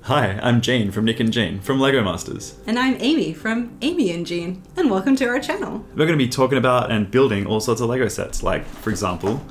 Hi, I'm Jane from Nick and Jane from Lego Masters. And I'm Amy from Amy and Jean, and welcome to our channel. We're going to be talking about and building all sorts of Lego sets. Like, for example,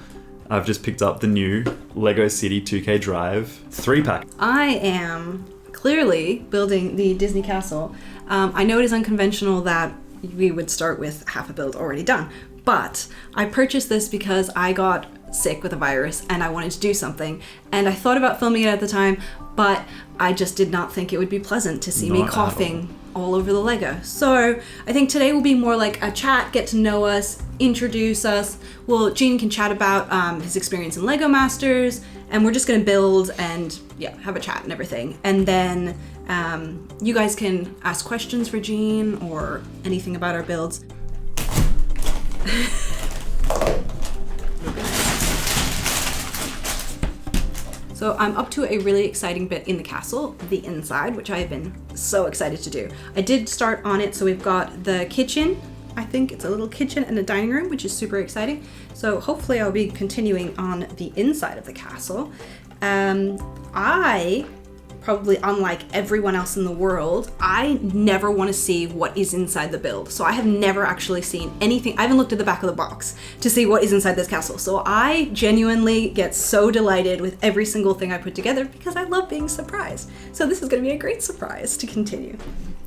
I've just picked up the new Lego City 2K Drive 3-pack. I am clearly building the Disney castle. I know it is unconventional that we would start with half a build already done, but I purchased this because I got sick with a virus and I wanted to do something, and I thought about filming it at the time, but I just did not think it would be pleasant to see me coughing all over the Lego. So I think today will be more like a chat, get to know us, introduce us. Well, Gene can chat about his experience in Lego Masters, and we're just gonna build and have a chat and everything. And then you guys can ask questions for Gene or anything about our builds. So I'm up to a really exciting bit in the castle, the inside, which I have been so excited to do. I did start on it, so we've got the kitchen. I think it's a little kitchen and a dining room, which is super exciting. So hopefully I'll be continuing on the inside of the castle. I probably, unlike everyone else in the world, I never want to see what is inside the build. So I have never actually seen anything. I haven't looked at the back of the box to see what is inside this castle. So I genuinely get so delighted with every single thing I put together because I love being surprised. So this is going to be a great surprise to continue.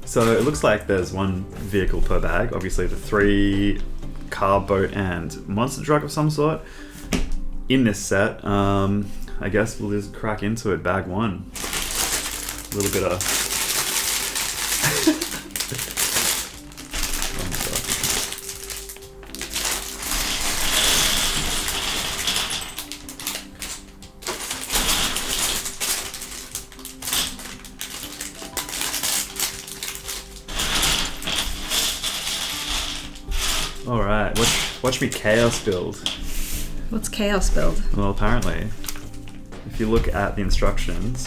So it looks like there's one vehicle per bag. Obviously the 3 car, boat, and monster truck of some sort in this set. I guess we'll just crack into it. Bag 1. A little bit of all right, watch me chaos build. What's chaos build? Well, apparently, if you look at the instructions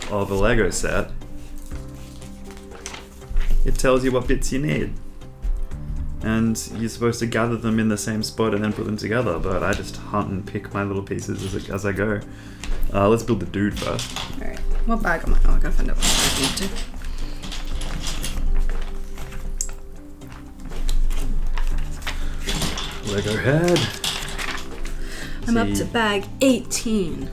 of a Lego set, it tells you what bits you need, and you're supposed to gather them in the same spot and then put them together, but I just hunt and pick my little pieces as I go. Let's build the dude first. Alright, what bag am I? Oh, I gotta find out what bag I need to. Lego head. I'm up to bag 18.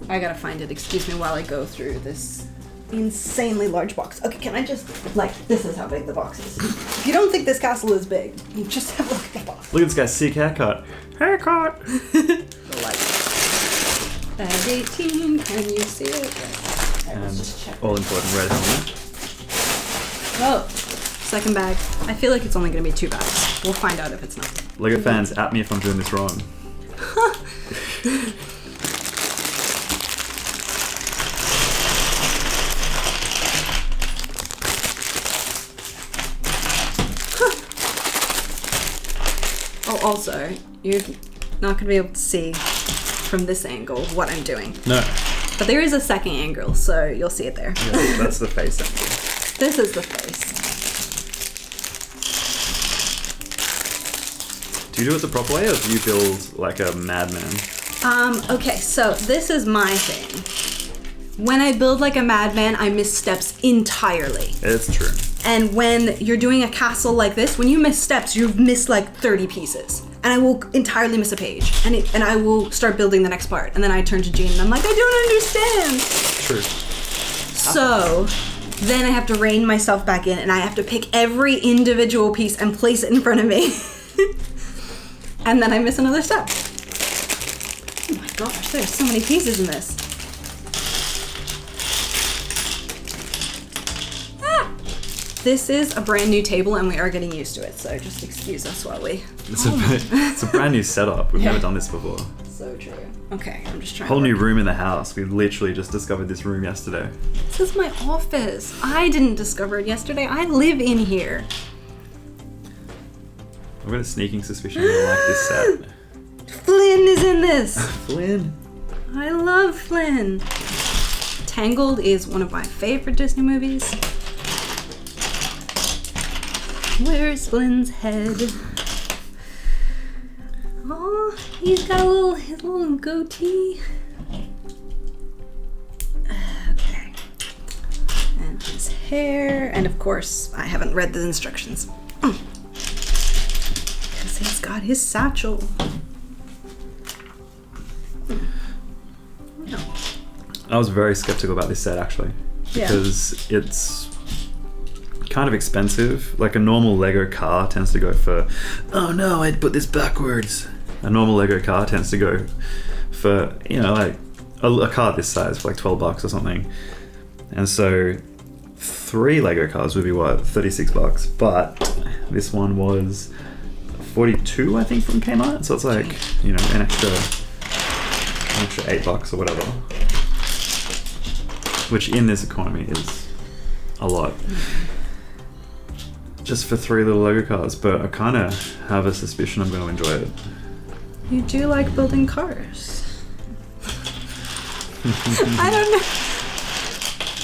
I gotta find it, excuse me, while I go through this insanely large box. Okay, can I just, this is how big the box is. If you don't think this castle is big, you just have a look at the box. Look at this guy's sick haircut. Haircut! The light. Bag 18, can you see it? Alright, let's just check. All important red helmet. Oh, second bag. I feel like it's only gonna be 2 bags. We'll find out if it's not. Lego fans, at me if I'm doing this wrong. Oh, also, you're not gonna be able to see from this angle what I'm doing. No. But there is a second angle, so you'll see it there. Yeah, that's the face angle. This is the face. Do you do it the proper way, or do you build like a madman? Okay, so this is my thing. When I build like a madman, I miss steps entirely. It's true. And when you're doing a castle like this, when you miss steps, you've missed like 30 pieces. And I will entirely miss a page. And I will start building the next part. And then I turn to Jean and I'm like, I don't understand. True. So then I have to rein myself back in and I have to pick every individual piece and place it in front of me. And then I miss another step. Oh my gosh, there's so many pieces in this. This is a brand new table and we are getting used to it, so just excuse us while we... It's a brand new setup. We've never done this before. So true. Okay, I'm just trying Whole to... new room in the house. We literally just discovered this room yesterday. This is my office. I didn't discover it yesterday. I live in here. I've got a sneaking suspicion you like this set. Flynn is in this. Flynn. I love Flynn. Tangled is one of my favorite Disney movies. Where's Flynn's head? Oh, he's got his little goatee. Okay. hair, and of course, I haven't read the instructions. Because he's got his satchel. No. I was very skeptical about this set actually, because it's kind of expensive. Like a normal Lego car tends to go for, oh no, I put this backwards. A normal Lego car tends to go for, you know, like a car this size for like $12 or something. And so 3 Lego cars would be what, $36, but this one was 42, I think, from Kmart. So it's like, you know, an extra $8 or whatever, which in this economy is a lot. Just for 3 little Lego cars, but I kind of have a suspicion I'm going to enjoy it. You do like building cars. I don't know.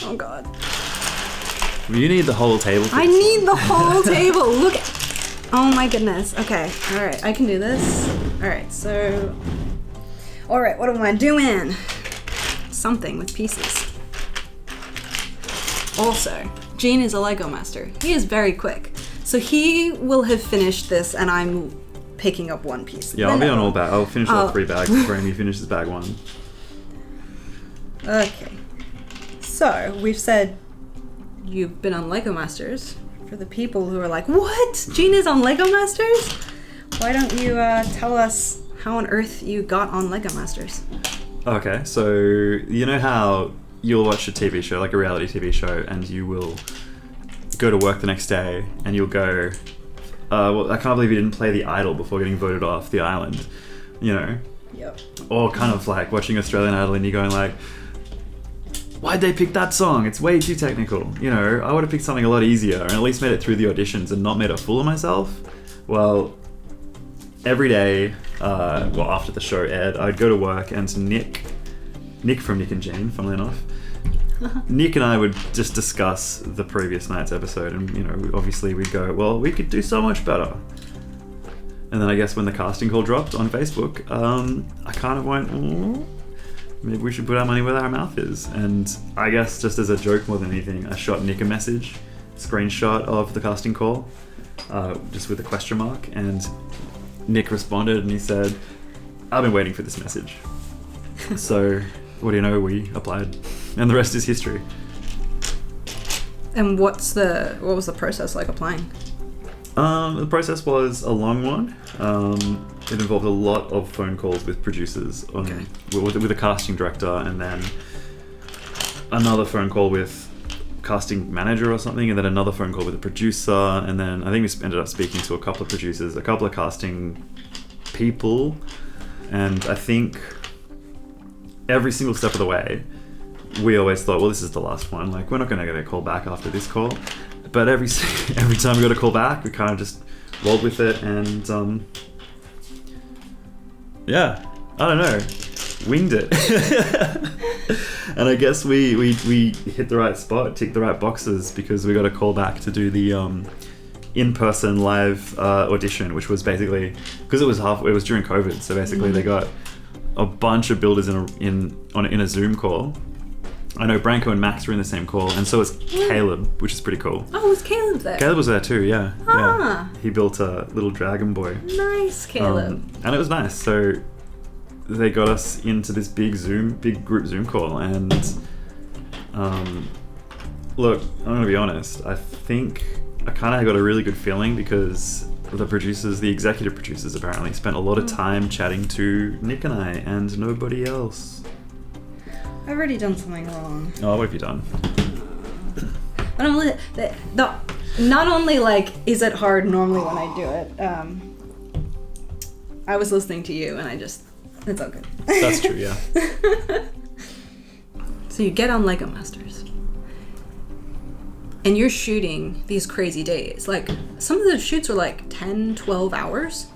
Oh god. You need the whole table. I need the whole table. Look. Oh my goodness. Okay. All right. I can do this. All right. So. All right. What am I doing? Something with pieces. Also, Gene is a Lego master. He is very quick. So he will have finished this, and I'm picking up one piece. Yeah, I'll be on all bags. I'll finish all 3 bags before Amy finishes bag 1. Okay. So, we've said you've been on Lego Masters. For the people who are like, what? Gene is on Lego Masters? Why don't you tell us how on earth you got on Lego Masters? Okay, so you know how you'll watch a TV show, like a reality TV show, and you will go to work the next day and you'll go, well, I can't believe you didn't play The Idol before getting voted off the island, you know? Yep. Or kind of like watching Australian Idol and you're going like, why'd they pick that song? It's way too technical. You know, I would have picked something a lot easier and at least made it through the auditions and not made a fool of myself. Well, every day, well, after the show aired, I'd go to work and Nick from Nick and Jane, funnily enough, Nick and I would just discuss the previous night's episode and, you know, obviously we'd go, well, we could do so much better. And then I guess when the casting call dropped on Facebook, I kind of went, oh, maybe we should put our money where our mouth is. And I guess just as a joke more than anything, I shot Nick a message, screenshot of the casting call, just with a question mark. And Nick responded and he said, I've been waiting for this message. So, what do you know, we applied. And the rest is history. And what was the process like applying? The process was a long one. It involved a lot of phone calls with producers, with a casting director, and then another phone call with casting manager or something, and then another phone call with a producer, and then I think we ended up speaking to a couple of producers, a couple of casting people, and I think every single step of the way, we always thought, well, this is the last one. Like, we're not going to get a call back after this call. But every time we got a call back, we kind of just rolled with it and, yeah, I don't know, winged it. And I guess we hit the right spot, ticked the right boxes, because we got a call back to do the in-person live audition, which was basically, because it was during COVID, so basically they got a bunch of builders in a Zoom call. I know Branko and Max were in the same call, and so was Caleb, which is pretty cool. Oh, was Caleb there? Caleb was there too, yeah. Ah. Yeah. He built a little dragon boy. Nice, Caleb. And it was nice. So they got us into this big group Zoom call, and look, I'm gonna be honest. I think I kind of got a really good feeling because the executive producers apparently spent a lot of time chatting to Nick and I, and nobody else. I've already done something wrong. Oh, what have you done? But not only like is it hard normally when I do it. I was listening to you and it's all good. That's true, yeah. So you get on Lego Masters, and you're shooting these crazy days. Like some of the shoots are like 10, 12 hours.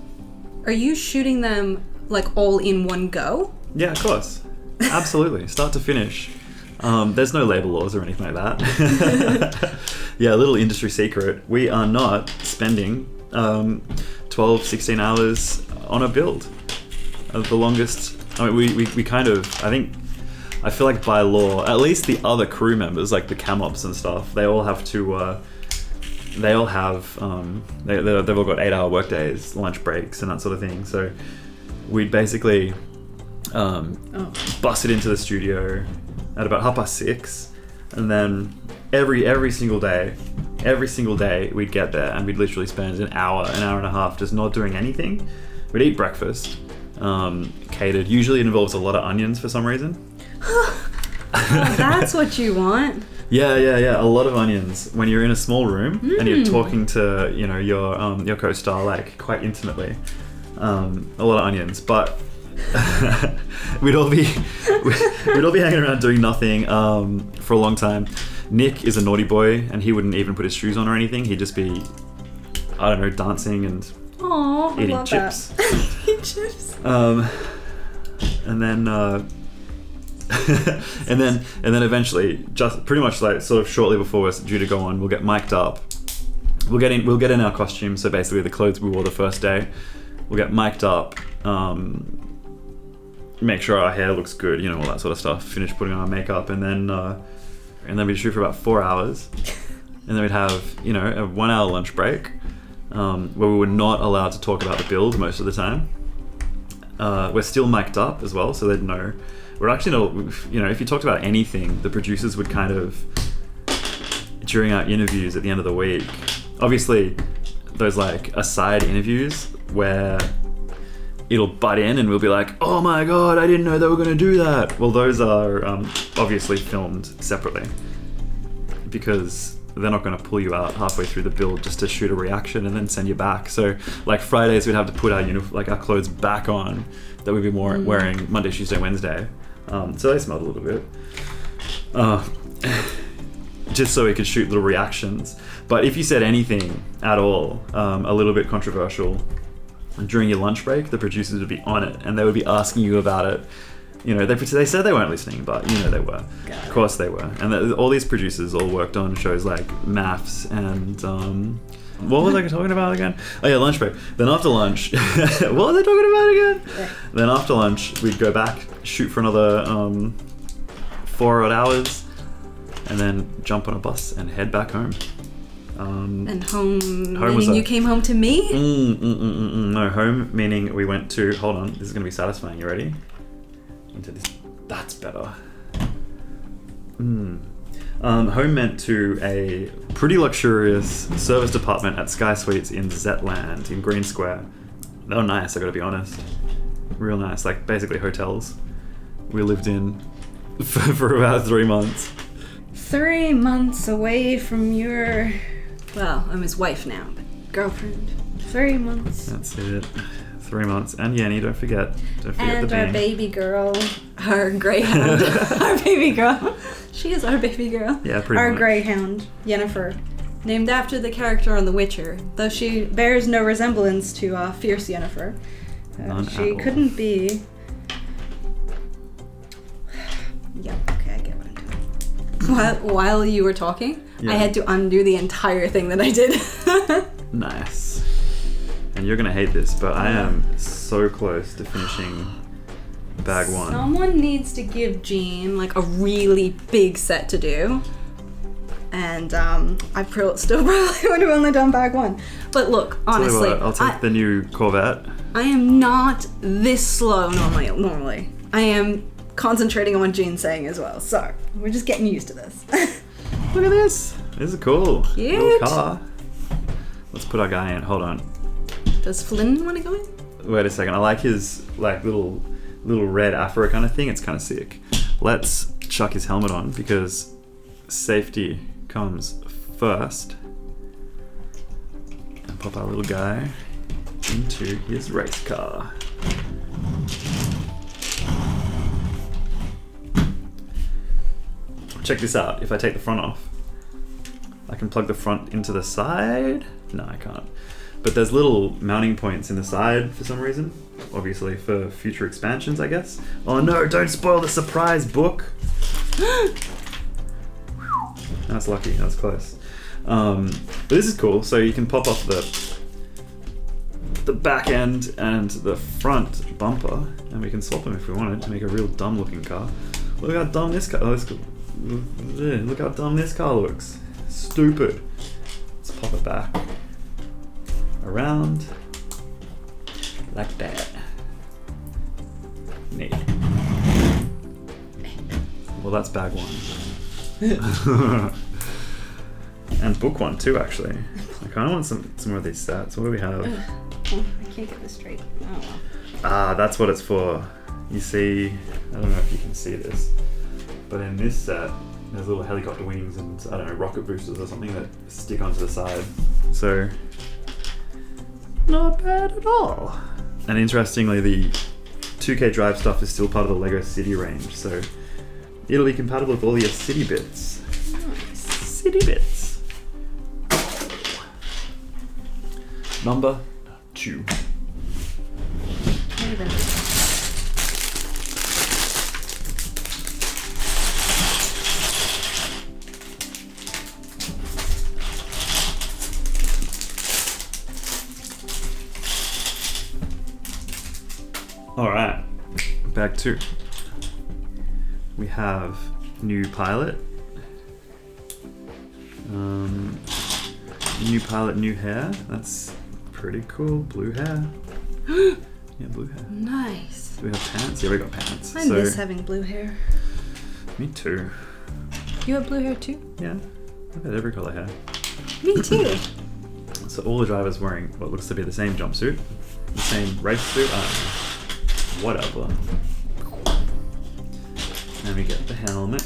Are you shooting them like all in one go? Yeah, of course. Absolutely, start to finish. There's no labor laws or anything like that. Yeah, a little industry secret. We are not spending 12, 16 hours on a build. The longest, I mean, we kind of, I I feel like by law, at least the other crew members, like the cam ops and stuff, they all have to. They all have. They've all got 8-hour workdays, lunch breaks, and that sort of thing. So we'd basically bust it into the studio at about 6:30, and then every single day we'd get there and we'd literally spend an hour and a half just not doing anything. We'd eat breakfast, catered. Usually it involves a lot of onions for some reason. Oh, that's what you want. Yeah. A lot of onions when you're in a small room and you're talking to your co-star like quite intimately. A lot of onions, but we'd all be hanging around doing nothing for a long time. Nick is a naughty boy and he wouldn't even put his shoes on or anything. He'd just be, I don't know, dancing and eating chips. Eating chips. And then and then eventually, just pretty much like sort of shortly before we're due to go on, we'll get mic'd up. We'll get in our costumes, so basically the clothes we wore the first day. We'll get mic'd up, make sure our hair looks good, all that sort of stuff. Finish putting on our makeup, and then we'd shoot for about 4 hours, and then we'd have a 1 hour lunch break, where we were not allowed to talk about the build most of the time. We're still mic'd up as well, so they'd know. We're actually not, if you talked about anything, the producers would kind of, during our interviews at the end of the week, obviously those like aside interviews where it'll butt in and we'll be like, oh my god, I didn't know they were going to do that. Well, those are obviously filmed separately because they're not going to pull you out halfway through the build just to shoot a reaction and then send you back. So like Fridays we'd have to put our our clothes back on that we'd be wearing Monday, Tuesday, Wednesday. So they smelled a little bit. Just so we could shoot little reactions. But if you said anything at all, a little bit controversial, during your lunch break, the producers would be on it and they would be asking you about it. They said they weren't listening, but they were. Of course they were. And all these producers all worked on shows like Maths and what was I talking about again? Oh yeah, lunch break. Then after lunch, what was I talking about again? Yeah. Then after lunch, we'd go back, shoot for another 4 odd hours, and then jump on a bus and head back home. And home meaning you came home to me? No, home meaning we went to, hold on, this is going to be satisfying. You ready? Into this. That's better. Home meant to a pretty luxurious service department at Sky Suites in Zetland in Green Square. They were nice, I gotta be honest. Real nice, like basically hotels. We lived in for about 3 months. 3 months away from your, well, I'm his wife now, but girlfriend. 3 months. That's it. 3 months. And Yenny, don't forget and the our baby girl, our greyhound, our baby girl. She is our baby girl. Yeah, pretty our much. greyhound, Yennefer, named after the character on The Witcher, though she bears no resemblance to fierce Yennefer. She couldn't be. Yeah, okay, I get what I'm doing. While you were talking, yeah. I had to undo the entire thing that I did. Nice. And you're gonna hate this, but I am so close to finishing bag 1. Someone needs to give Jean like a really big set to do, and I still probably would have only done bag 1. But look, honestly, I'll take the new Corvette. I am not this slow normally. I am concentrating on what Jean's saying as well. So we're just getting used to this. Look at this. This is cool. Cute. Little car. Let's put our guy in. Hold on. Does Flynn want to go in? Wait a second. I like his like little red afro kind of thing. It's kind of sick. Let's chuck his helmet on because safety comes first. And pop our little guy into his race car. Check this out. If I take the front off, I can plug the front into the side. No, I can't. But there's little mounting points in the side for some reason. Obviously for future expansions, I guess. Oh no, don't spoil the surprise book. That's lucky, that's close. But this is cool. So you can pop off the back end and the front bumper, and we can swap them if we wanted to make a real dumb looking car. Look how dumb this car. Look how dumb this car looks. Stupid. Let's pop it back around like that. Neat. Well, that's bag one. And book one too, actually. I kind of want some more of these stats. What do we have? Oh, I can't get this straight. Oh well. Ah, that's what it's for. You see, I don't know if you can see this, but in this set, there's little helicopter wings and, I don't know, rocket boosters or something that stick onto the side. So, not bad at all. And interestingly, the 2K Drive stuff is still part of the LEGO City range, so it'll be compatible with all your city bits. Nice. City bits. Number 2. Okay, then. Alright, bag 2. We have new pilot. New pilot, new hair. That's pretty cool. Blue hair. Yeah, blue hair. Nice. Do we have pants? Yeah, we got pants. I miss having blue hair. Me too. You have blue hair too? Yeah, I've had every colour hair. Me too. So all the drivers wearing what looks to be the same jumpsuit, the same race suit. I don't know. Whatever. And we get the helmet.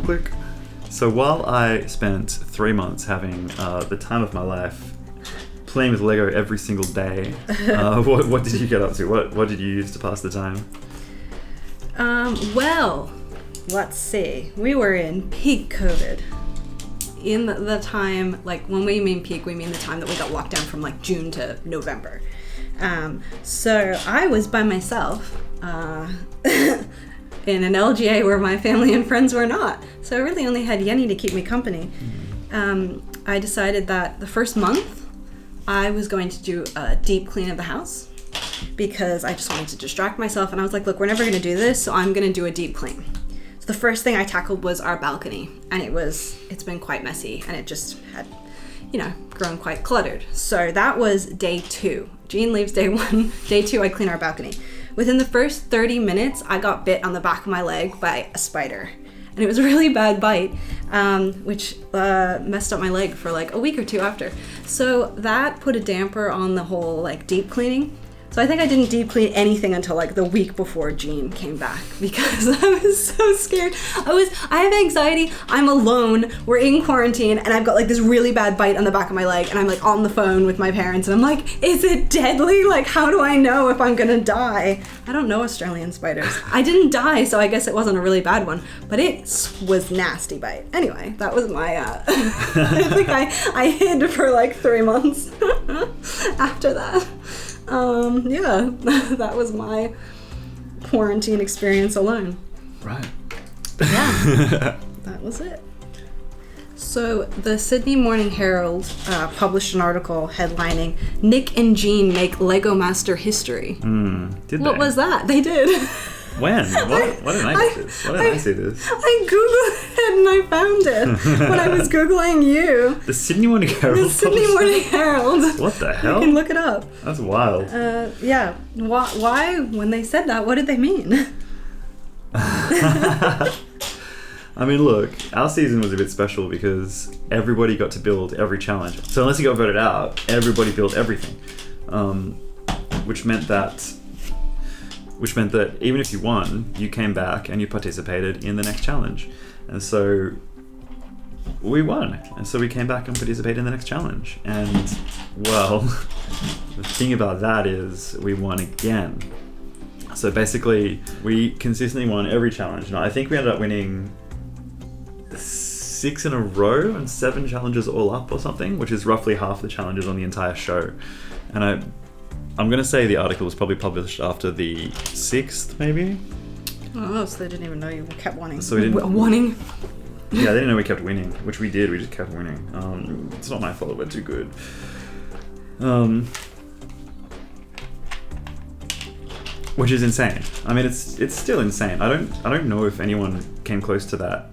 Click. So while I spent 3 months having the time of my life playing with Lego every single day, what did you get up to? What did you use to pass the time? Well, let's see. We were in peak COVID. In the time, like when we mean peak, we mean the time that we got locked down from like June to November. So I was by myself in an LGA where my family and friends were not. So I really only had Yenny to keep me company. I decided that the first month I was going to do a deep clean of the house because I just wanted to distract myself. And I was like, look, we're never going to do this, so I'm going to do a deep clean. So the first thing I tackled was our balcony, and it's been quite messy, and it just had, grown quite cluttered. So that was day 2. Jean leaves day 1. Day 2, I clean our balcony. Within the first 30 minutes, I got bit on the back of my leg by a spider. And it was a really bad bite, which messed up my leg for like a week or 2 after. So that put a damper on the whole like deep cleaning. So I think I didn't deep clean anything until like the week before Jean came back because I was so scared. I have anxiety. I'm alone. We're in quarantine and I've got like this really bad bite on the back of my leg and I'm like on the phone with my parents and I'm like, is it deadly? Like, how do I know if I'm gonna die? I don't know Australian spiders. I didn't die, so I guess it wasn't a really bad one, but it was nasty bite. Anyway, that was my, I think I hid for like 3 months after that. Yeah, that was my quarantine experience alone. Right. Yeah, that was it. So the Sydney Morning Herald published an article headlining "Nick and Jean make Lego Master history." Did What they? was that? They did. When? Why didn't I see this? Why didn't I see this? I googled it and I found it when I was googling you. The Sydney Morning Herald. The Sydney Morning Herald. What the You hell? can look it up. That's wild. Yeah. Why? When they said that, what did they mean? I mean, look, our season was a bit special because everybody got to build every challenge. So unless you got voted out, everybody built everything, which meant that even if you won, you came back and you participated in the next challenge. And so we won. And so we came back and participated in the next challenge. And, well, the thing about that is we won again. So basically, we consistently won every challenge. And I think we ended up winning 6 in a row and 7 challenges all up or something, which is roughly half the challenges on the entire show. And I'm going to say the article was probably published after the 6th, maybe? Oh, so they didn't even know you kept winning. So we didn't... Winning? Yeah, they didn't know we kept winning, which we did. We just kept winning. It's not my fault, we're too good. which is insane. I mean, it's still insane. I don't know if anyone came close to that,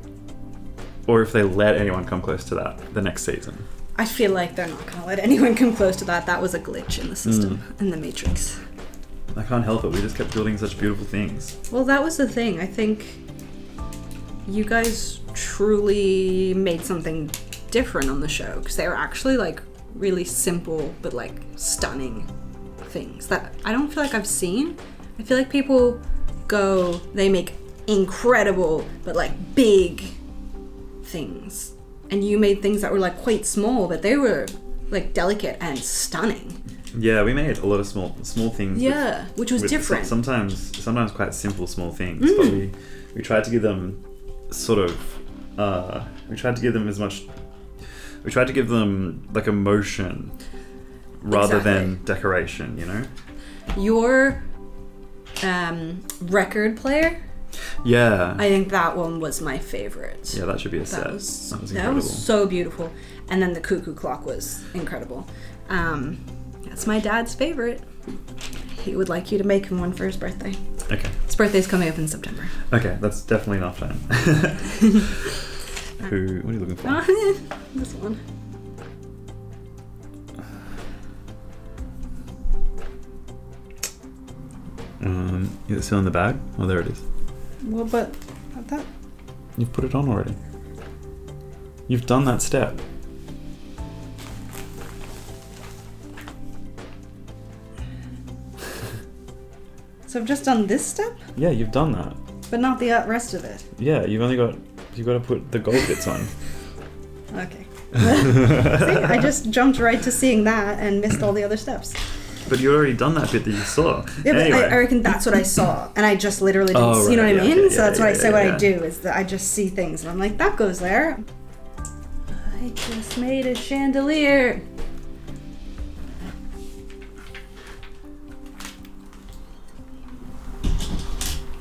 or if they let anyone come close to that the next season. I feel like they're not going to let anyone come close to that. That was a glitch in the system, in the Matrix. I can't help it. We just kept building such beautiful things. Well, that was the thing. I think you guys truly made something different on the show, because they were actually like really simple but like stunning things that I don't feel like I've seen. I feel like people they make incredible but like big things, and you made things that were like quite small, but they were like delicate and stunning. Yeah, we made a lot of small things. Yeah, which was different. Sometimes quite simple small things, but we tried to give them sort of. We tried to give them like emotion rather than decoration. You know. Your record player. Yeah. I think that one was my favorite. Yeah, that should be a set. That was incredible. That was so beautiful. And then the cuckoo clock was incredible. That's my dad's favorite. He would like you to make him one for his birthday. Okay. His birthday's coming up in September. Okay, that's definitely enough time. What are you looking for? This one. Is it still in the bag? Oh, there it is. Well, but that. You've put it on already. You've done that step. So I've just done this step? Yeah, you've done that. But not the rest of it. Yeah, you've got to put the gold bits on. Okay. See, I just jumped right to seeing that and missed all the other steps. But you already done that bit that you saw. Yeah, anyway. but I reckon that's what I saw, and I just literally didn't see. You know what I mean? Okay, so that's what I say. What I do is that I just see things, and I'm like, that goes there. I just made a chandelier.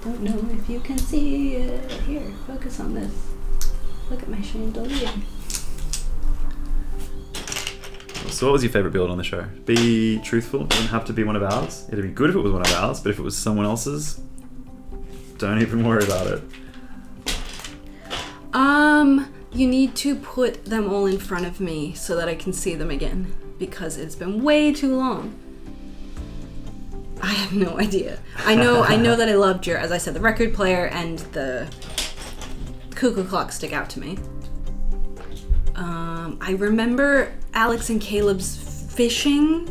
Don't know if you can see it. Here, focus on this. Look at my chandelier. So what was your favourite build on the show? Be truthful. It doesn't have to be one of ours. It'd be good if it was one of ours, but if it was someone else's, don't even worry about it. You need to put them all in front of me so that I can see them again, because it's been way too long. I have no idea. I know that I loved as I said, the record player and the cuckoo clock stick out to me. I remember Alex and Caleb's fishing.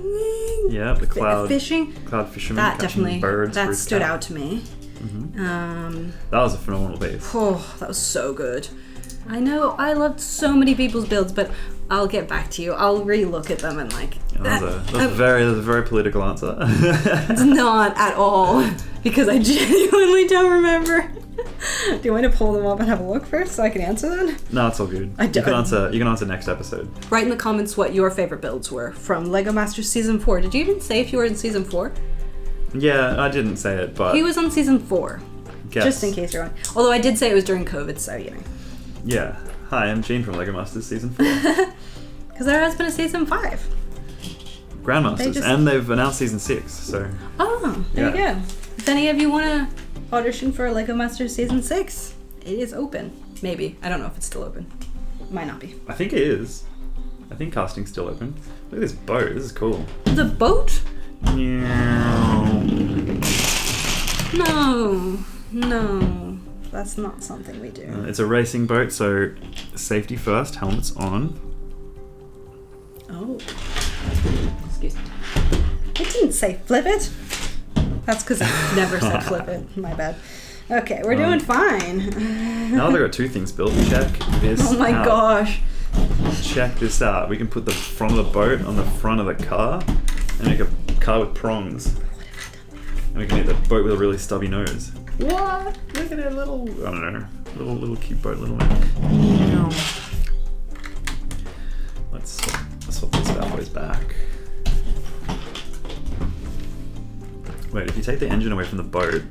Yeah, the cloud fishing. Cloud fisherman. That definitely birds, stood out to me. Mm-hmm. That was a phenomenal piece. Oh, that was so good. I know I loved so many people's builds, but I'll get back to you. I'll re-look at them and like. That's a very political answer. It's not at all, because I genuinely don't remember. Do you want to pull them up and have a look first so I can answer that? No, it's all good. You can answer next episode. Write in the comments what your favorite builds were from Lego Masters Season 4. Did you even say if you were in Season 4? Yeah, I didn't say it, but... He was on Season 4. Guess. Just in case you're on. Although I did say it was during COVID, so you know. Yeah. Hi, I'm Gene from Lego Masters Season 4. Because there has been a Season 5. Grandmasters. And they've announced Season 6, so... Oh, there you go. If any of you want to audition for Lego Masters Season 6, it is open. Maybe. I don't know if it's still open. It might not be. I think it is. I think casting's still open. Look at this boat. This is cool. The boat? No. That's not something we do. It's a racing boat, so safety first, helmets on. Oh. Excuse me. It didn't say flip it. That's because I never said flip it. My bad. Okay, we're doing fine. Now they've got two things built. Check this out. Oh my gosh. Check this out. We can put the front of the boat on the front of the car and make a car with prongs. And we can make the boat with a really stubby nose. What? Look at that little, I don't know, little cute boat, little one. Let's swap this bad boys back. Wait, if you take the engine away from the boat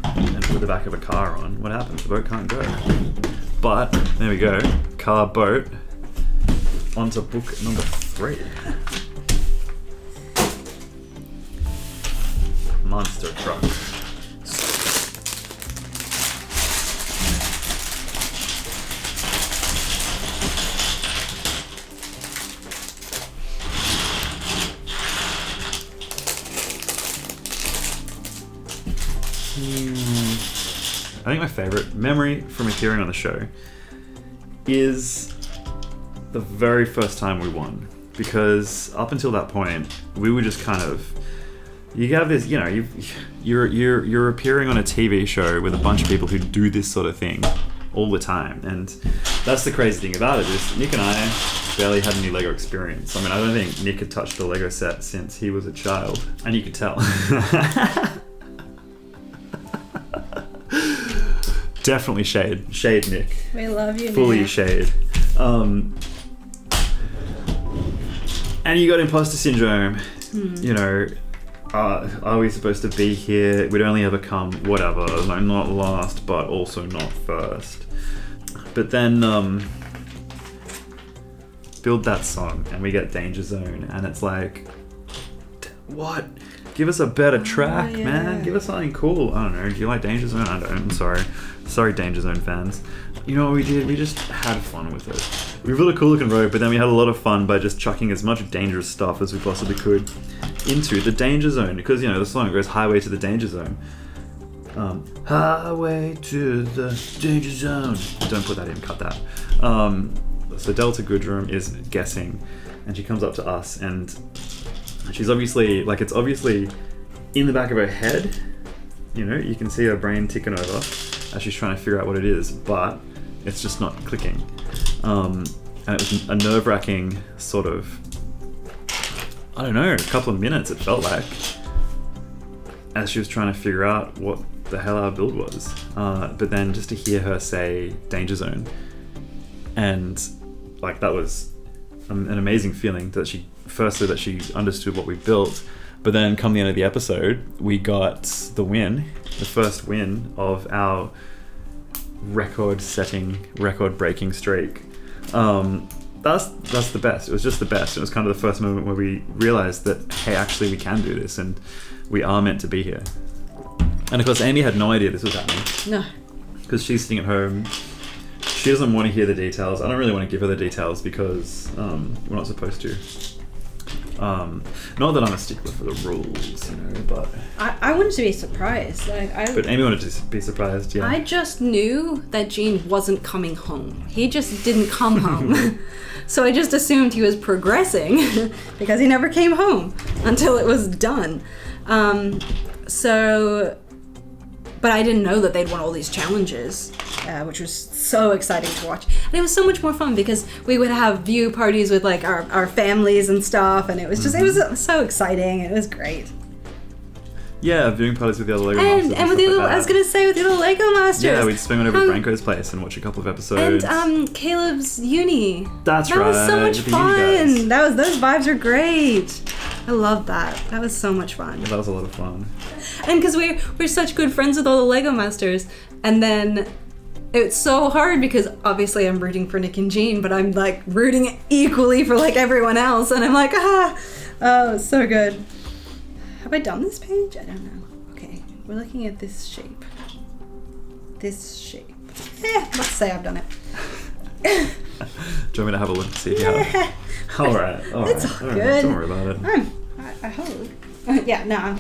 and put the back of a car on, what happens? The boat can't go. But, there we go, car boat, onto book number 3. monster truck. I think my favorite memory from appearing on the show is the very first time we won, because up until that point we were just kind of, you have this, you know, you're appearing on a TV show with a bunch of people who do this sort of thing all the time, and that's the crazy thing about it is Nick and I barely had any Lego experience. I mean, I don't think Nick had touched a Lego set since he was a child, and you could tell. Definitely shade Nick. We love you, fully Nick. Shade. And you got imposter syndrome. You know, are we supposed to be here? We'd only ever come, whatever, no, not last, but also not first. But then build that song and we get Danger Zone, and it's like, what? Give us a better track, man. Give us something cool. I don't know. Do you like Danger Zone? I don't. I'm sorry. Sorry, Danger Zone fans. You know what we did? We just had fun with it. We built a cool looking road, but then we had a lot of fun by just chucking as much dangerous stuff as we possibly could into the Danger Zone. Because, you know, the song goes Highway to the Danger Zone. Highway to the Danger Zone. Don't put that in, cut that. So Delta Goodrum is guessing, and she comes up to us, and she's obviously, like, it's obviously in the back of her head. You know, you can see her brain ticking over as she's trying to figure out what it is, but it's just not clicking. And it was a nerve-wracking sort of, I don't know, a couple of minutes it felt like, as she was trying to figure out what the hell our build was. But then just to hear her say Danger Zone, and like that was an amazing feeling that she understood what we built. But then come the end of the episode, we got the win, the first win of our record-breaking streak. That's the best. It was just the best. It was kind of the first moment where we realized that, hey, actually we can do this and we are meant to be here. And of course, Amy had no idea this was happening. No. Because she's sitting at home. She doesn't want to hear the details. I don't really want to give her the details because we're not supposed to. Not that I'm a stickler for the rules, you know, but I wanted to be surprised. But Amy wanted to be surprised, yeah. I just knew that Gene wasn't coming home. He just didn't come home. So I just assumed he was progressing because he never came home until it was done. But I didn't know that they'd won all these challenges, which was so exciting to watch. And it was so much more fun because we would have view parties with like our families and stuff, and it was just, it was so exciting. It was great. Yeah, viewing parties with the other Lego Masters. And with the other, I was going to say with the other Lego Masters. Yeah, we'd swing on over to Branko's place and watch a couple of episodes. And Caleb's uni. That right. That was so much fun. Those vibes were great. I love that. That was so much fun. Yeah, that was a lot of fun. And because we're such good friends with all the Lego Masters, and then it's so hard because obviously I'm rooting for Nick and Jean, but I'm like rooting equally for like everyone else, and I'm like, oh, it's so good. Have I done this page? I don't know. Okay, we're looking at this shape. This shape. Let's say I've done it. Do you want me to have a look to see if you have? All right. It's all good. Don't worry about it. I hope. Yeah, no,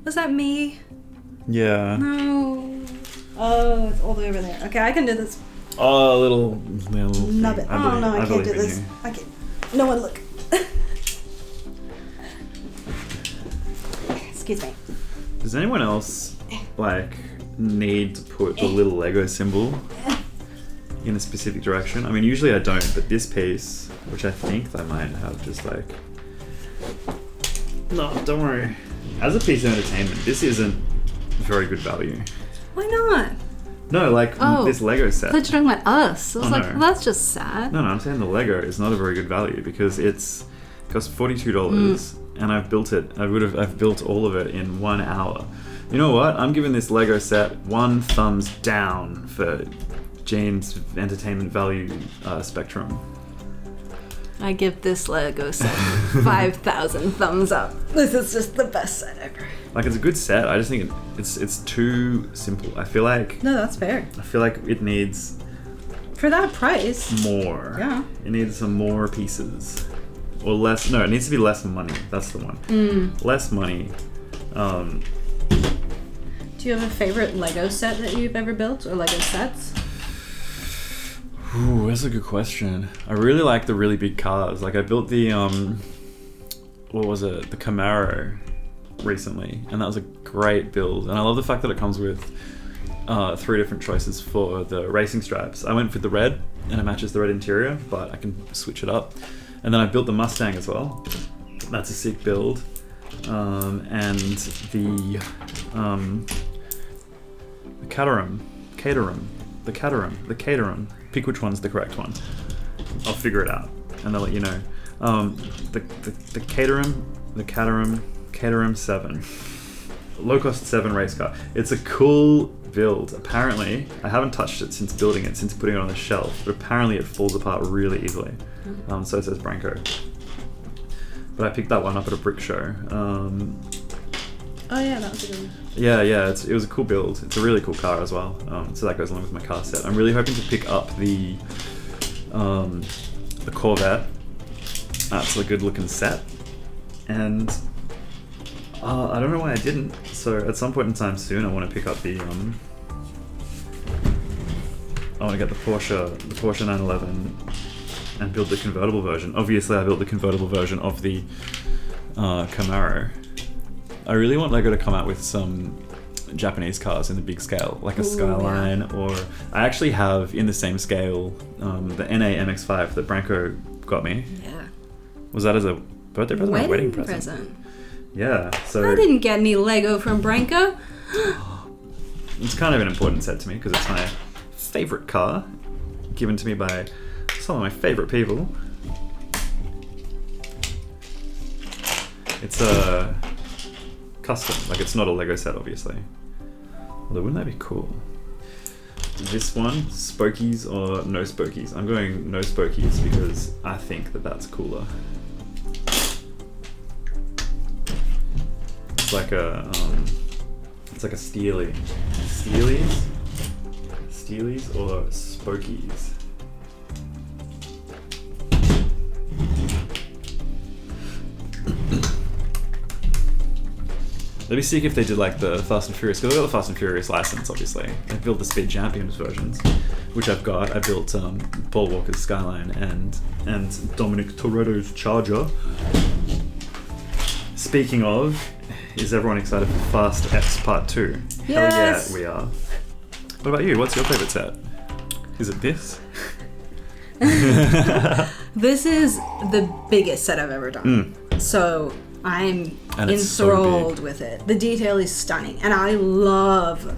was that me? Yeah. No. Oh, it's all the way over there. Okay, I can do this. Oh, a little Nub it. Oh, no, I can't do this. I can't. No one look. Excuse me. Does anyone else, like, need to put the little Lego symbol in a specific direction? I mean, usually I don't, but this piece, which I think I might have just like... No, don't worry. As a piece of entertainment, this isn't very good value. Why not? No, like this Lego set. I thought you were talking about us. I was like, well, that's just sad. No, I'm saying the Lego is not a very good value because it cost $42 and I've built it. I've built all of it in 1 hour. You know what? I'm giving this Lego set 1 thumbs down for Jane's entertainment value spectrum. I give this Lego set 5,000 thumbs up. This is just the best set ever. Like, it's a good set. I just think it's too simple. I feel like No, that's fair. it needs For that price. more. Yeah. It needs some more pieces. Or less. No, it needs to be less money. That's the one. Less money. Do you have a favorite Lego set that you've ever built, or Lego sets? Ooh, that's a good question. I really like the really big cars. Like, I built the what was it? The Camaro recently, and that was a great build. And I love the fact that it comes with 3 different choices for the racing stripes. I went with the red, and it matches the red interior, but I can switch it up. And then I built the Mustang as well. That's a sick build. And the Caterham. Pick which one's the correct one. I'll figure it out, and I'll let you know. The Caterham 7, low-cost 7 race car. It's a cool build. Apparently, I haven't touched it since building it, since putting it on the shelf, but apparently it falls apart really easily. So says Branko. But I picked that one up at a brick show. Oh yeah, that was a good one. Yeah, it was a cool build. It's a really cool car as well. So that goes along with my car set. I'm really hoping to pick up the Corvette. That's a good looking set. And I don't know why I didn't. So at some point in time soon, I want to pick up the I want to get the Porsche 911 and build the convertible version. Obviously, I built the convertible version of the Camaro. I really want Lego to come out with some Japanese cars in the big scale, like a Skyline, or I actually have in the same scale the NA MX-5 that Branko got me. Yeah. Was that as a birthday present or wedding present? Yeah, so... I didn't get any Lego from Branko. It's kind of an important set to me because it's my favorite car, given to me by some of my favorite people. It's a custom, like it's not a Lego set, obviously. Although, wouldn't that be cool? This one, Spokies or no Spokies? I'm going no Spokies because I think that that's cooler. It's like a Steely. Steelies or Spokies? Let me see if they did like the Fast and Furious, because I got the Fast and Furious license, obviously. I built the Speed Champions versions, which I've got. I built Paul Walker's Skyline and Dominic Toretto's Charger. Speaking of, is everyone excited for Fast X Part 2? Yes! Hell yeah, we are. What about you? What's your favourite set? Is it this? This is the biggest set I've ever done. So I'm enthralled with it. The detail is stunning, and I love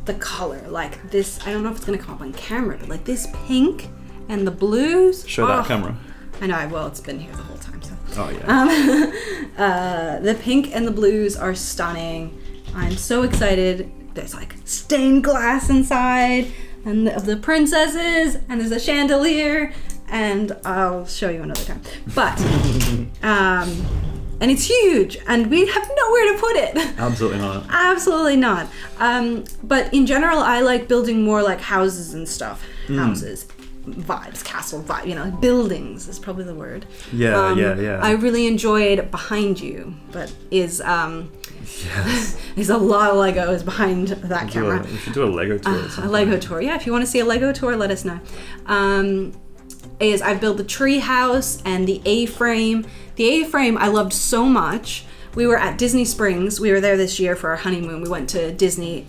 the color. Like this, I don't know if it's gonna come up on camera, but like this pink and the blues. Show that camera. I know. Well, it's been here the whole time. So. Oh yeah. The pink and the blues are stunning. I'm so excited. There's like stained glass inside, and of the princesses, and there's a chandelier, and I'll show you another time. But and it's huge, and we have nowhere to put it. Absolutely not. Absolutely not. But in general, I like building more like houses and stuff. Houses, vibes, castle vibe. You know, buildings is probably the word. Yeah. I really enjoyed Behind You, but is Yes. there's a lot of Legos behind that camera. We should do a Lego tour. At some A Lego point. tour. Yeah, if you want to see a Lego tour, let us know. I've built the tree house and the A-frame. The A-frame I loved so much. We were at Disney Springs. We were there this year for our honeymoon. We went to Disney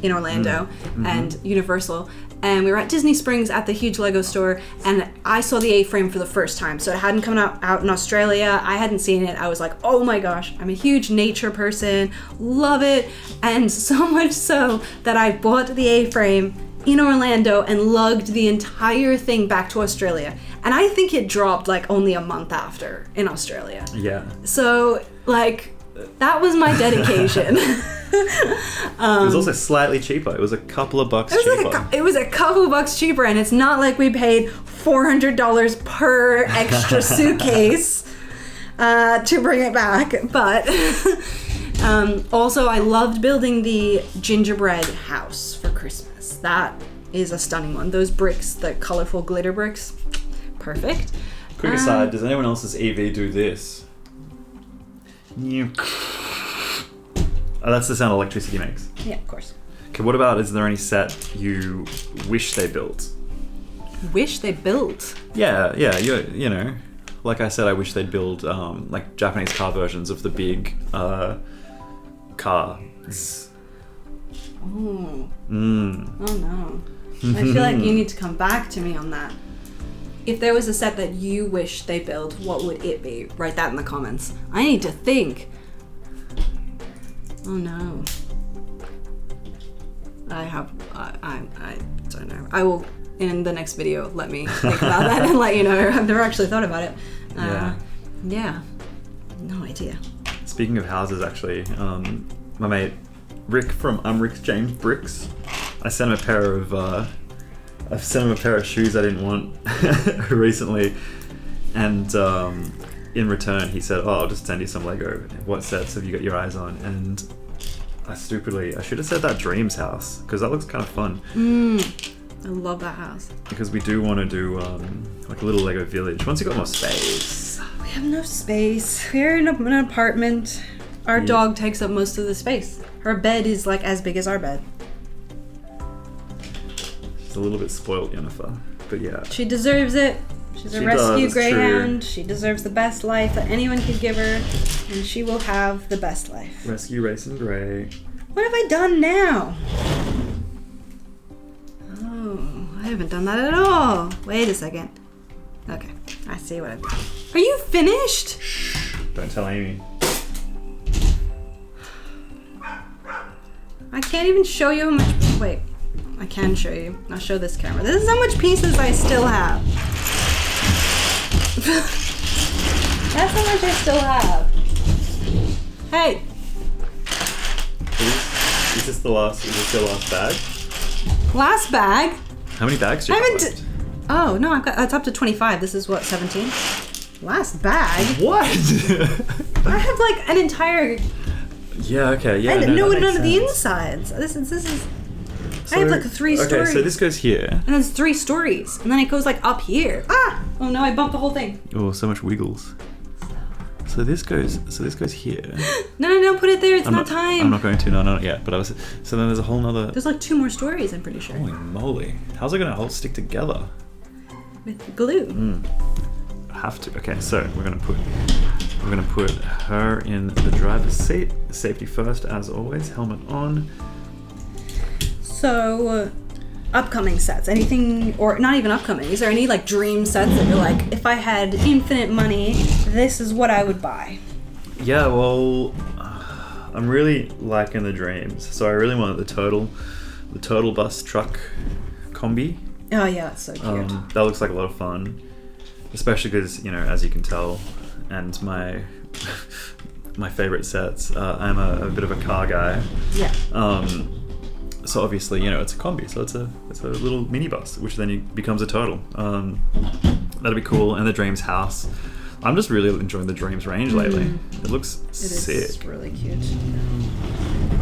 in Orlando and Universal. And we were at Disney Springs at the huge Lego store, and I saw the A-frame for the first time. So it hadn't come out in Australia. I hadn't seen it. I was like, oh my gosh, I'm a huge nature person. Love it. And so much so that I bought the A-frame in Orlando and lugged the entire thing back to Australia. And I think it dropped like only a month after in Australia. Yeah. So like That was my dedication. It was also slightly cheaper. It was a couple of bucks cheaper. It was a couple bucks cheaper, and it's not like we paid $400 per extra suitcase to bring it back. But also, I loved building the gingerbread house for Christmas. That is a stunning one. Those bricks, the colorful glitter bricks, perfect. Quick aside, does anyone else's EV do this? Oh, that's the sound electricity makes. Yeah, of course. Okay, what about, is there any set you wish they built? Wish they built? Yeah, you know. Like I said, I wish they'd build like Japanese car versions of the big cars. Oh. Mm. Oh no. I feel like you need to come back to me on that. If there was a set that you wish they built, what would it be? Write that in the comments. I need to think. Oh no. I don't know. I will, in the next video, let me think about that and let you know. I've never actually thought about it. Yeah. No idea. Speaking of houses, actually, my mate Rick from Rick's James Bricks, I sent him a pair of shoes I didn't want recently, and in return he said, "Oh, I'll just send you some Lego. What sets have you got your eyes on?" And I should have said that Dreams house, because that looks kind of fun. I love that house. Because we do want to do like a little Lego village once you got more space. We have no space. We're in an apartment. Our dog takes up most of the space. Her bed is like as big as our bed. She's a little bit spoiled, Jennifer, but yeah. She deserves it. She's a rescue does, greyhound. true. She deserves the best life that anyone could give her, and she will have the best life. Rescue Racing Grey. What have I done now? Oh, I haven't done that at all. Wait a second. Okay, I see what I've done. Are you finished? Don't tell Amy. I can't even show you how much. Wait, I can show you. I'll show this camera. This is how much pieces I still have. That's how much I still have. Hey. Is this your last bag? Last bag? How many bags do you have left? Oh, no, I've got, it's up to 25. This is what, 17? Last bag? What? I have like an entire... Yeah, okay, yeah. I know none of the sense. insides. This is... I have like 3 stories. Okay, so this goes here. And then it's 3 stories. And then it goes like up here. Ah! Oh no, I bumped the whole thing. Oh, so much wiggles. So this goes here. No, put it there. It's not time. I'm not going to. No, not yet. But so then there's a whole nother. There's like 2 more stories, I'm pretty sure. Holy moly! How's it gonna all stick together? With glue. Have to. Okay, so we're gonna put her in the driver's seat. Safety first, as always. Helmet on. So, upcoming sets. Anything, or not even upcoming. Is there any like dream sets that you're like, if I had infinite money, this is what I would buy? Yeah, well, I'm really liking the dreams. So I really want the total bus truck combi. Oh yeah, that's so cute. That looks like a lot of fun, especially because, you know, as you can tell, and my favorite sets, I'm a bit of a car guy. Yeah. So obviously, you know, it's a combi, so it's a little minibus, which then becomes a total. That'd be cool. And the Dreams house. I'm just really enjoying the Dreams range lately. It looks sick. It's really cute.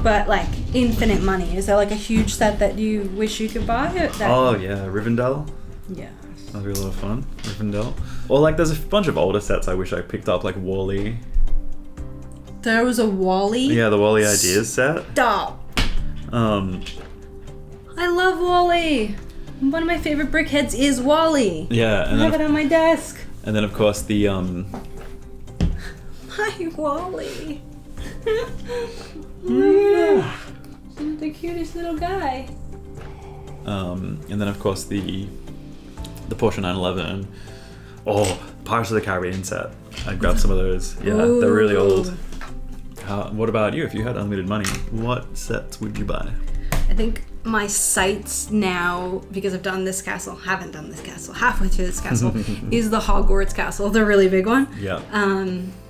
But like infinite money, is there like a huge set that you wish you could buy? Oh yeah, Rivendell. Yeah. That'd be a lot of fun. Rivendell. Or like, there's a bunch of older sets I wish I picked up, like Wall-E. There was a Wall-E? Yeah, the Wall-E Ideas set. Stop. I love Wall-E. One of my favorite brickheads is Wall-E. Yeah, I have it on my desk. And then of course the Hi, Wall-E. Yeah. The cutest little guy. And then of course the Porsche 911. Oh, Pirates of the Caribbean set. I'd grab some of those. Yeah, they're really old. What about you? If you had unlimited money, what sets would you buy? I think my sights now, because I've done this castle, haven't done this castle, halfway through this castle, is the Hogwarts castle, the really big one. Yeah.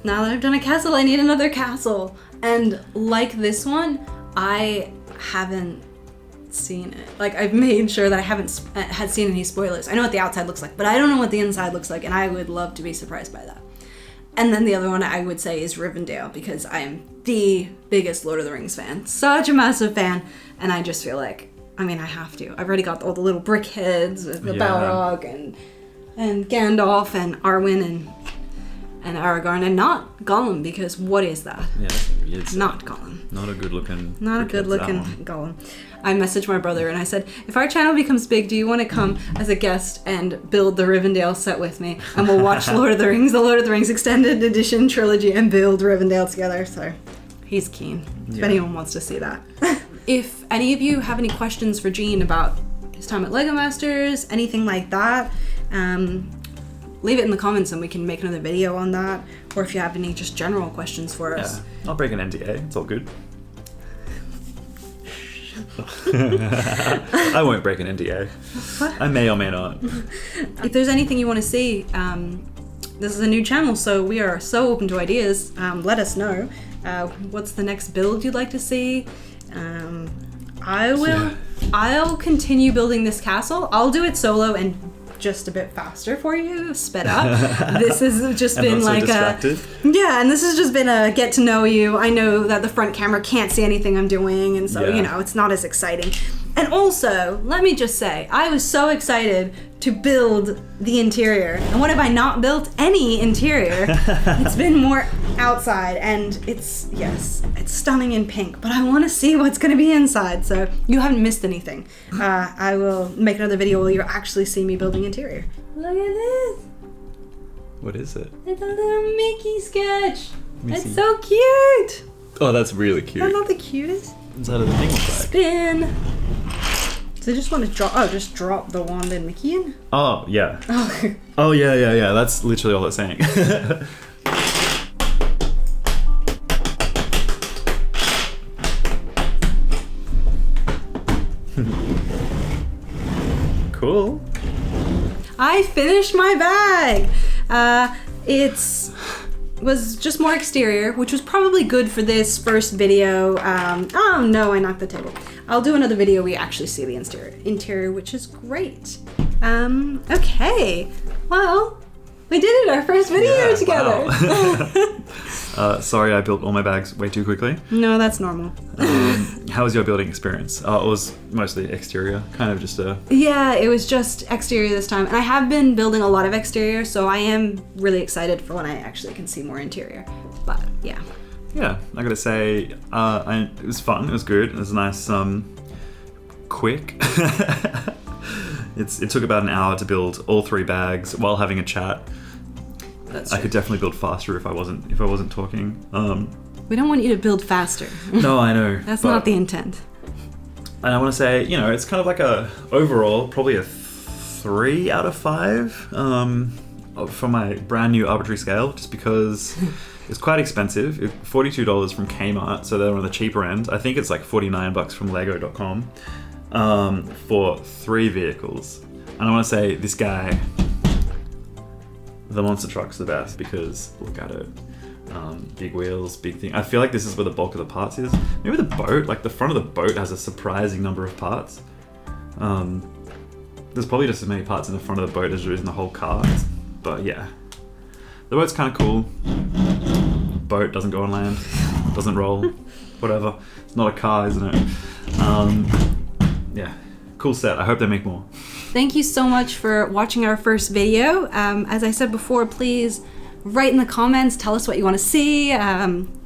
Now that I've done a castle, I need another castle. And like this one, I haven't seen it. Like, I've made sure that I haven't had seen any spoilers. I know what the outside looks like, but I don't know what the inside looks like, and I would love to be surprised by that. And then the other one I would say is Rivendell, because I am the biggest Lord of the Rings fan. Such a massive fan. And I just feel like, I mean, I have to. I've already got all the little brick heads with the Balrog and Gandalf and Arwen and Aragorn, and not Gollum, because what is that? Yeah, it's not Gollum. Not a good looking. Not a good looking Gollum. I messaged my brother and I said, if our channel becomes big, do you want to come as a guest and build the Rivendell set with me? And we'll watch Lord of the Rings Extended Edition trilogy and build Rivendell together. So he's keen, if anyone wants to see that. If any of you have any questions for Gene about his time at LEGO Masters, anything like that, leave it in the comments and we can make another video on that. Or if you have any just general questions for us. I'll break an NDA. It's all good. I won't break an NDA. I may or may not. If there's anything you want to see, this is a new channel, so we are so open to ideas. Let us know. What's the next build you'd like to see? I'll continue building this castle. I'll do it solo and just a bit faster for you, sped up. This has just been like and this has just been a get to know you. I know that the front camera can't see anything I'm doing, and so you know, it's not as exciting. And also, let me just say, I was so excited to build the interior. And what have I not built? Any interior. It's been more outside, and it's stunning in pink, but I want to see what's going to be inside, so you haven't missed anything. I will make another video where you actually see me building interior. Look at this. What is it? It's a little Mickey sketch. It's so cute. Oh, that's really cute. That's not the cutest. Inside of the thing looks like. Spin. So I just want to just drop the wand and Mickey in? Oh, yeah. Oh. Oh, yeah. That's literally all it's saying. Cool. I finished my bag. Was just more exterior, which was probably good for this first video. Oh no, I knocked the table. I'll do another video where we actually see the interior, which is great. Okay. Well, we did it, our first video together. Wow. Sorry, I built all my bags way too quickly. No, that's normal. How was your building experience? It was mostly exterior, kind of just a... Yeah, it was just exterior this time. And I have been building a lot of exterior, so I am really excited for when I actually can see more interior. But, yeah. Yeah, I gotta say, it was fun, it was good, it was nice, quick. It took about an hour to build all 3 bags while having a chat. That's true. I could definitely build faster if I wasn't talking. We don't want you to build faster. No, I know. That's not the intent. And I want to say, you know, it's kind of like overall, probably a 3 out of 5 for my brand new arbitrary scale, just because it's quite expensive. $42 from Kmart, so they're on the cheaper end. I think it's like $49 from Lego.com for 3 vehicles. And I want to say, this guy, the monster truck's the best, because look at it. Big wheels, big thing. I feel like this is where the bulk of the parts is. Maybe the boat, like the front of the boat has a surprising number of parts. There's probably just as many parts in the front of the boat as there is in the whole car. But yeah. The boat's kind of cool. Boat doesn't go on land, doesn't roll, whatever. It's not a car, isn't it? Yeah, cool set. I hope they make more. Thank you so much for watching our first video. As I said before, please write in the comments, tell us what you want to see,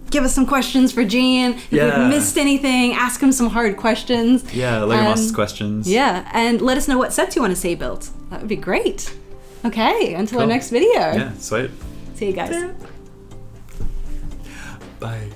give us some questions for Gene. If we've missed anything, ask him some hard questions. Yeah, Lego Masters questions. Yeah, and let us know what sets you want to see built. That would be great. Okay, until our next video. Yeah, sweet. See you guys. Bye.